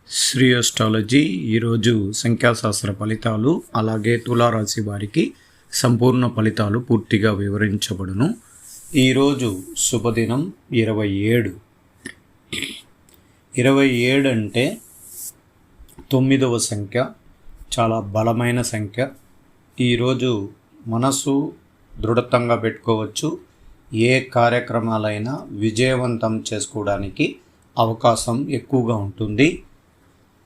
Shri astrology ఈరోజు సంఖ్యాశాస్త్ర ఫలితాలు అలాగే తులారాశి వారికి సంపూర్ణ ఫలితాలు పూర్తిగా వివరించబడును. ఈరోజు శుభదినం 27. 27 అంటే 9వ సంఖ్య, చాలా బలమైన సంఖ్య. ఈరోజు మనసు దృఢంగా పెట్టుకోవచ్చు. ఏ కార్యక్రమాలైనా విజయవంతం చేసుకోవడానికి అవకాశం ఎక్కువగా ఉంటుంది.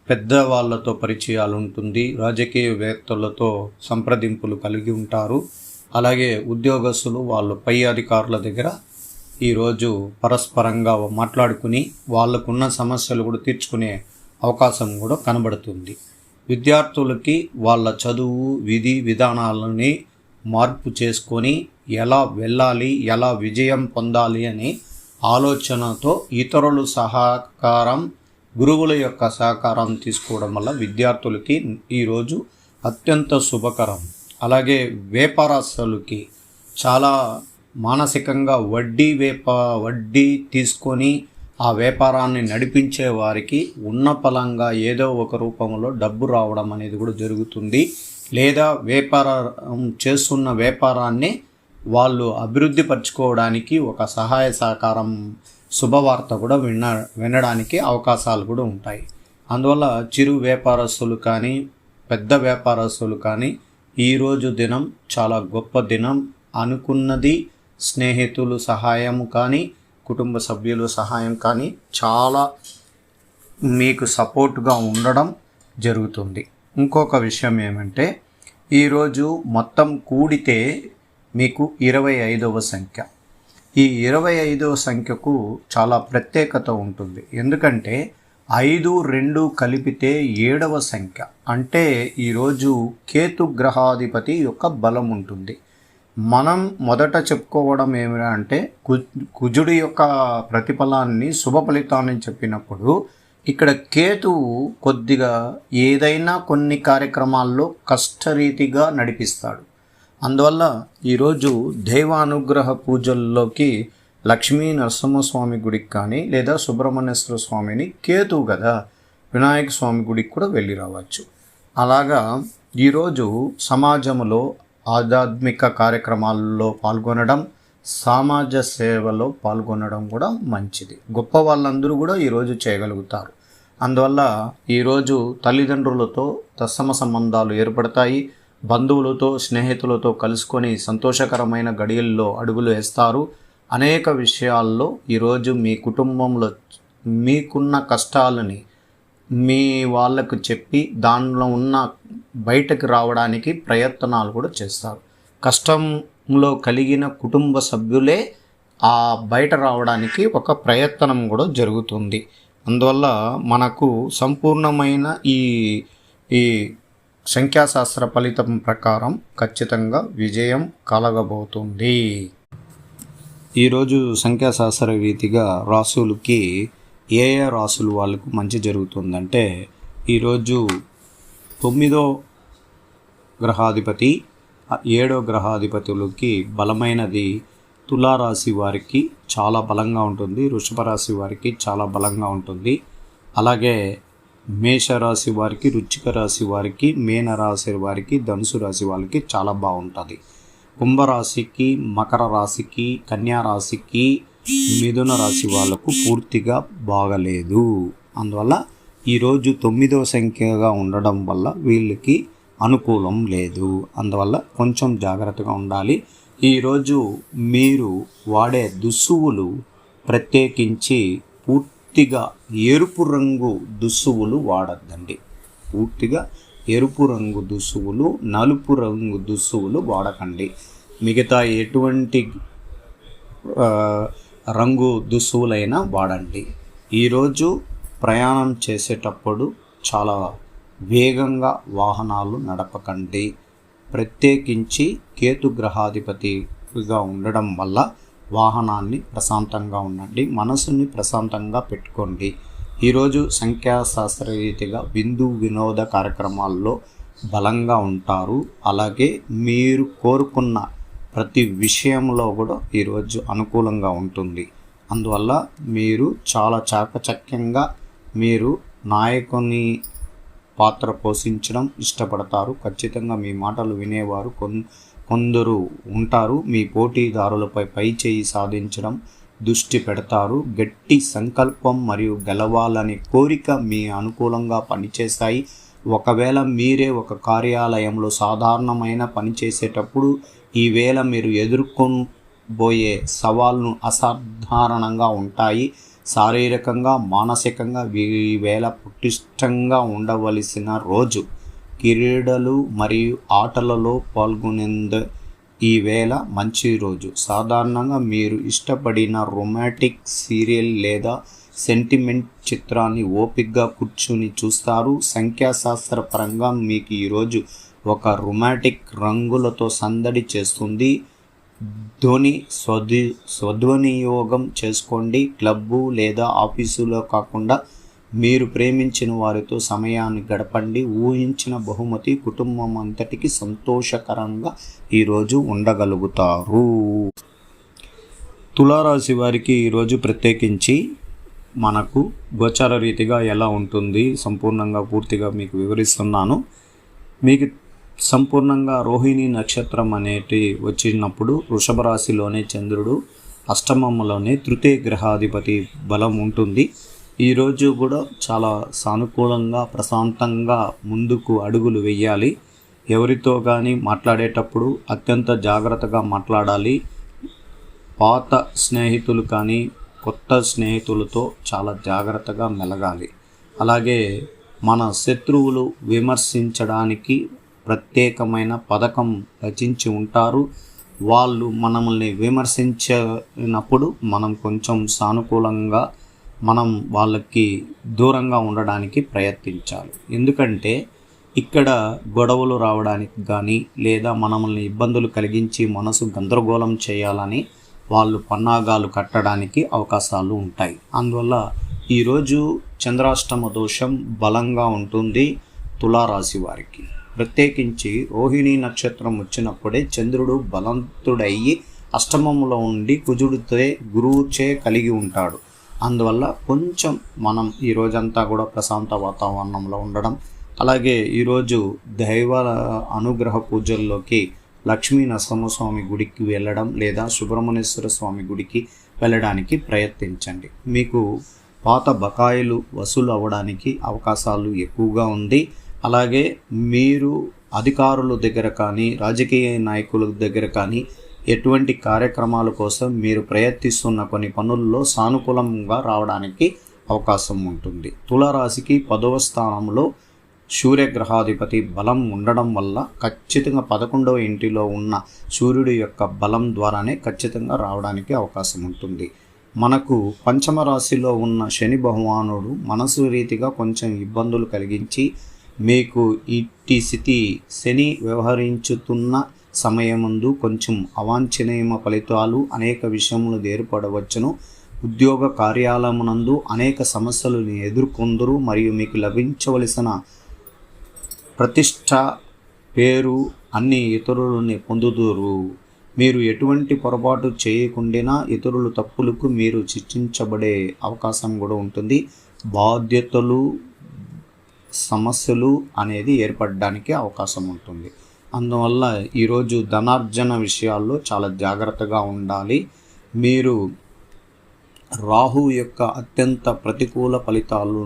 పెద్దవాళ్ళతో పరిచయాలు ఉంటుంది. రాజకీయవేత్తలతో సంప్రదింపులు కలిగి ఉంటారు. అలాగే ఉద్యోగస్తులు వాళ్ళ పై అధికారుల దగ్గర ఈరోజు పరస్పరంగా మాట్లాడుకుని వాళ్ళకున్న సమస్యలు కూడా తీర్చుకునే అవకాశం కూడా కనబడుతుంది. విద్యార్థులకి వాళ్ళ చదువు విధి విధానాలని మార్పు చేసుకొని ఎలా వెళ్ళాలి, ఎలా విజయం పొందాలి అని ఆలోచనతో ఇతరుల సహకారం, గురువుల యొక్క సహకారం తీసుకోవడం వల్ల విద్యార్థులకి ఈరోజు అత్యంత శుభకరం. అలాగే వ్యాపారస్తులకి చాలా మానసికంగా వడ్డీ తీసుకొని ఆ వ్యాపారాన్ని నడిపించే వారికి ఉన్నపలంగా ఏదో ఒక రూపంలో డబ్బు రావడం అనేది కూడా జరుగుతుంది. లేదా వ్యాపారం చేస్తున్న వ్యాపారాన్ని వాళ్ళు అభివృద్ధి పరచుకోవడానికి ఒక సహాయ సహకారం శుభవార్త కూడా వినడానికి అవకాశాలు కూడా ఉంటాయి. అందువల్ల చిరు వ్యాపారస్తులు కానీ పెద్ద వ్యాపారస్తులు కానీ ఈరోజు దినం చాలా గొప్ప దినం. అనుకున్నది స్నేహితులు సహాయం కానీ కుటుంబ సభ్యుల సహాయం కానీ చాలా మీకు సపోర్ట్గా ఉండడం జరుగుతుంది. ఇంకొక విషయం ఏమంటే ఈరోజు మొత్తం కూడితే మీకు 25వ సంఖ్య. ఈ 25వ సంఖ్యకు చాలా ప్రత్యేకత ఉంటుంది. ఎందుకంటే 5, 2 కలిపితే 7వ సంఖ్య. అంటే ఈరోజు కేతు గ్రహాధిపతి యొక్క బలం ఉంటుంది. మనం మొదట చెప్పుకోవడం ఏమిటంటే కుజుడి యొక్క ప్రతిఫలాన్ని శుభ ఫలితాన్ని చెప్పినప్పుడు ఇక్కడ కేతువు కొద్దిగా ఏదైనా కొన్ని కార్యక్రమాల్లో కష్టరీతిగా నడిపిస్తాడు. అందువల్ల ఈరోజు దైవానుగ్రహ పూజల్లోకి లక్ష్మీ నరసింహస్వామి గుడికి కానీ లేదా సుబ్రహ్మణ్యేశ్వర స్వామిని కేతువు కదా, వినాయక స్వామి గుడికి కూడా వెళ్ళి రావచ్చు. అలాగా ఈరోజు సమాజంలో ఆధ్యాత్మిక కార్యక్రమాల్లో పాల్గొనడం, సమాజ సేవలో పాల్గొనడం కూడా మంచిది. గొప్ప వాళ్ళందరూ కూడా ఈరోజు చేయగలుగుతారు. అందువల్ల ఈరోజు తల్లిదండ్రులతో తత్సమ సంబంధాలు ఏర్పడతాయి. బంధువులతో స్నేహితులతో కలుసుకొని సంతోషకరమైన గడియల్లో అడుగులు వేస్తారు. అనేక విషయాల్లో ఈరోజు మీ కుటుంబంలో మీకున్న కష్టాలని మీ వాళ్ళకు చెప్పి దానిలో ఉన్న బయటకు రావడానికి ప్రయత్నాలు కూడా చేస్తారు. కష్టంలో కలిగిన కుటుంబ సభ్యులే ఆ బయట రావడానికి ఒక ప్రయత్నం కూడా జరుగుతుంది. అందువల్ల మనకు సంపూర్ణమైన ఈ సంఖ్యాశాస్త్ర ఫలితం ప్రకారం ఖచ్చితంగా విజయం కలగబోతుంది. ఈరోజు సంఖ్యాశాస్త్ర రీతిగా రాసులకి ఏ రాసులు వాళ్ళకు మంచి జరుగుతుందంటే ఈరోజు 9వ గ్రహాధిపతి 7వ గ్రహాధిపతులకి బలమైనది తులారాశి వారికి చాలా బలంగా ఉంటుంది. వృషభ రాశి వారికి చాలా బలంగా ఉంటుంది. అలాగే మేషరాశి వారికి, వృశ్చిక రాశి వారికి, మీనరాశి వారికి, ధనుసు రాశి వారికి చాలా బాగుంటుంది. కుంభరాశికి, మకర రాశికి, కన్యా రాశికి, మిథున రాశి వాళ్ళకు పూర్తిగా బాగలేదు. అందువల్ల ఈరోజు 9వ సంఖ్యగా ఉండడం వల్ల వీళ్ళకి అనుకూలం లేదు. అందువల్ల కొంచెం జాగ్రత్తగా ఉండాలి. ఈరోజు మీరు వాడే దుస్తువులు ప్రత్యేకించి పూర్తిగా ఎరుపు రంగు దుస్తువులు వాడద్దండి. పూర్తిగా ఎరుపు రంగు దుస్తువులు, నలుపు రంగు దుస్తువులు వాడకండి. మిగతా ఎటువంటి రంగు దుస్తువులైనా వాడండి. ఈరోజు ప్రయాణం చేసేటప్పుడు చాలా వేగంగా వాహనాలు నడపకండి. ప్రత్యేకించి కేతు గ్రహాధిపతిగా ఉండడం వల్ల వాహనాన్ని ప్రశాంతంగా ఉండండి, మనసుని ప్రశాంతంగా పెట్టుకోండి. ఈరోజు సంఖ్యాశాస్త్ర రీతిగా వినోద కార్యక్రమాల్లో బలంగా ఉంటారు. అలాగే మీరు కోరుకున్న ప్రతి విషయంలో కూడా ఈరోజు అనుకూలంగా ఉంటుంది. అందువల్ల మీరు చాలా చాకచక్యంగా మీరు నాయకుని పాత్ర పోషించడం ఇష్టపడతారు. ఖచ్చితంగా మీ మాటలు వినేవారు కొందరు ఉంటారు. మీ పోటీదారులపై పైచేయి సాధించడం దృష్టి పెడతారు. గట్టి సంకల్పం మరియు గెలవాలని కోరిక మీ అనుకూలంగా పనిచేస్తాయి. ఒకవేళ మీరే ఒక కార్యాలయంలో సాధారణమైన పని చేసేటప్పుడు ఈవేళ మీరు ఎదుర్కొబోయే సవాళ్ళను అసాధారణంగా ఉంటాయి. శారీరకంగా మానసికంగా ఈవేళ పటిష్టంగా ఉండవలసిన రోజు. క్రీడలు మరియు ఆటలలో పాల్గొనేందు ఈవేళ మంచి రోజు. సాధారణంగా మీరు ఇష్టపడిన రొమాంటిక్ సీరియల్ లేదా సెంటిమెంట్ చిత్రాన్ని ఓపికగా కూర్చుని చూస్తారు. సంఖ్యాశాస్త్రపరంగా మీకు ఈరోజు ఒక రొమాంటిక్ రంగులతో సందడి చేస్తుంది. స్వద్వినియోగం చేసుకోండి. క్లబ్బు లేదా ఆఫీసులో కాకుండా మీరు ప్రేమించిన వారితో సమయాన్ని గడపండి. ఊహించిన బహుమతి కుటుంబం అంతటికి సంతోషకరంగా ఈరోజు ఉండగలుగుతారు. తులారాశి వారికి ఈరోజు ప్రత్యేకించి మనకు గోచార రీతిగా ఎలా ఉంటుంది సంపూర్ణంగా పూర్తిగా మీకు వివరిస్తున్నాను. మీకు సంపూర్ణంగా రోహిణి నక్షత్రం అనేటి వచ్చినప్పుడు వృషభ రాశిలోనే చంద్రుడు, అష్టమంలోనే తృతీయ గ్రహాధిపతి బలం ఉంటుంది. ఈరోజు కూడా చాలా సానుకూలంగా ప్రశాంతంగా ముందుకు అడుగులు వేయాలి. ఎవరితో కానీ మాట్లాడేటప్పుడు అత్యంత జాగ్రత్తగా మాట్లాడాలి. పాత స్నేహితులు కానీ కొత్త స్నేహితులతో చాలా జాగ్రత్తగా మెలగాలి. అలాగే మన శత్రువులు విమర్శించడానికి ప్రత్యేకమైన పథకం రచించి ఉంటారు. వాళ్ళు మనల్ని విమర్శించినప్పుడు మనం కొంచెం సానుకూలంగా మనం వాళ్ళకి దూరంగా ఉండడానికి ప్రయత్నించాలి. ఎందుకంటే ఇక్కడ గొడవలు రావడానికి కానీ లేదా మనల్ని ఇబ్బందులు కలిగించి మనసు గందరగోళం చేయాలని వాళ్ళు పన్నాగాలు కట్టడానికి అవకాశాలు ఉంటాయి. అందువల్ల ఈరోజు చంద్రాష్టమ దోషం బలంగా ఉంటుంది తులారాశి వారికి. ప్రత్యేకించి రోహిణి నక్షత్రం వచ్చినప్పుడే చంద్రుడు బలవంతుడయ్యి అష్టమంలో ఉండి కుజుడితే గురువుచే కలిగి ఉంటాడు. అందువల్ల కొంచెం మనం ఈ రోజంతా కూడా ప్రశాంత వాతావరణంలో ఉండడం, అలాగే ఈరోజు దైవ అనుగ్రహ పూజల్లోకి లక్ష్మీ నరసింహస్వామి గుడికి వెళ్ళడం లేదా సుబ్రహ్మణ్యేశ్వర స్వామి గుడికి వెళ్ళడానికి ప్రయత్నించండి. మీకు పాత బకాయిలు వసూలు అవ్వడానికి అవకాశాలు ఎక్కువగా ఉంది. అలాగే మీరు అధికారుల దగ్గర కానీ రాజకీయ నాయకుల దగ్గర కానీ ఎటువంటి కార్యక్రమాల కోసం మీరు ప్రయత్నిస్తున్న కొన్ని పనుల్లో సానుకూలంగా రావడానికి అవకాశం ఉంటుంది. తులారాశికి 10వ స్థానంలో సూర్యగ్రహాధిపతి బలం ఉండడం వల్ల ఖచ్చితంగా 11వ ఇంటిలో ఉన్న సూర్యుడి యొక్క బలం ద్వారానే ఖచ్చితంగా రావడానికి అవకాశం ఉంటుంది. మనకు పంచమ రాశిలో ఉన్న శని భగవానుడు మనసు రీతిగా కొంచెం ఇబ్బందులు కలిగించి మీకు ఇట్టి స్థితి శని వ్యవహరించుతున్న సమయమందు కొంచెం అవాంఛనీయ ఫలితాలు అనేక విషయములు ఏర్పడవచ్చును. ఉద్యోగ కార్యాలయమునందు అనేక సమస్యలను ఎదుర్కొందరు మరియు మీకు లభించవలసిన ప్రతిష్ట పేరు అన్ని ఇతరులని పొందుదురు. మీరు ఎటువంటి పొరపాటు చేయకుండా ఇతరుల తప్పులకు మీరు శిక్షించబడే అవకాశం కూడా ఉంటుంది. బాధ్యతలు సమస్యలు అనేది ఏర్పడడానికి అవకాశం ఉంటుంది. అందువల్ల ఈరోజు ధనార్జన విషయాల్లో చాలా జాగ్రత్తగా ఉండాలి. మీరు రాహు యొక్క అత్యంత ప్రతికూల ఫలితాలు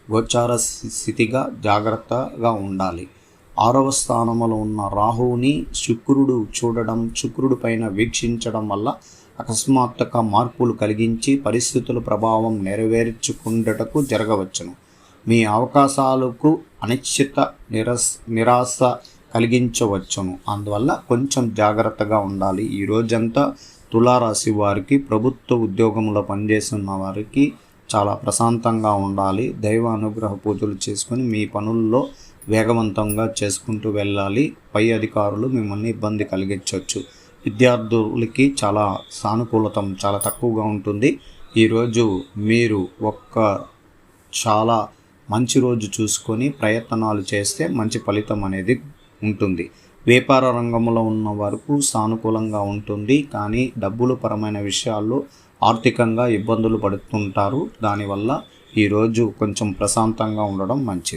గోచార స్థితిగా జాగ్రత్తగా ఉండాలి. 6వ స్థానంలో ఉన్న రాహువుని శుక్రుడు చూడడం, శుక్రుడి పైన వీక్షించడం వల్ల అకస్మాత్తుగా మార్పులు కలిగించి పరిస్థితుల ప్రభావం నెరవేర్చుకుంటకు జరగవచ్చును. మీ అవకాశాలకు అనిశ్చిత నిరాశ కలిగించవచ్చును. అందువల్ల కొంచెం జాగ్రత్తగా ఉండాలి. ఈ రోజంతా తులారాశి వారికి ప్రభుత్వ ఉద్యోగంలో పనిచేస్తున్న వారికి చాలా ప్రశాంతంగా ఉండాలి. దైవ అనుగ్రహ పూజలు చేసుకొని మీ పనుల్లో వేగవంతంగా చేసుకుంటూ వెళ్ళాలి. పై అధికారులు మిమ్మల్ని ఇబ్బంది కలిగించవచ్చు. విద్యార్థులకి చాలా సానుకూలత చాలా తక్కువగా ఉంటుంది. ఈరోజు మీరు చాలా మంచి రోజు చూసుకొని ప్రయత్నాలు చేస్తే మంచి ఫలితం అనేది ఉంటుంది. వ్యాపార రంగంలో ఉన్న వరకు సానుకూలంగా ఉంటుంది. కానీ డబ్బుల పరమైన విషయాల్లో ఆర్థికంగా ఇబ్బందులు పడుతుంటారు. దానివల్ల ఈరోజు కొంచెం ప్రశాంతంగా ఉండడం మంచిది.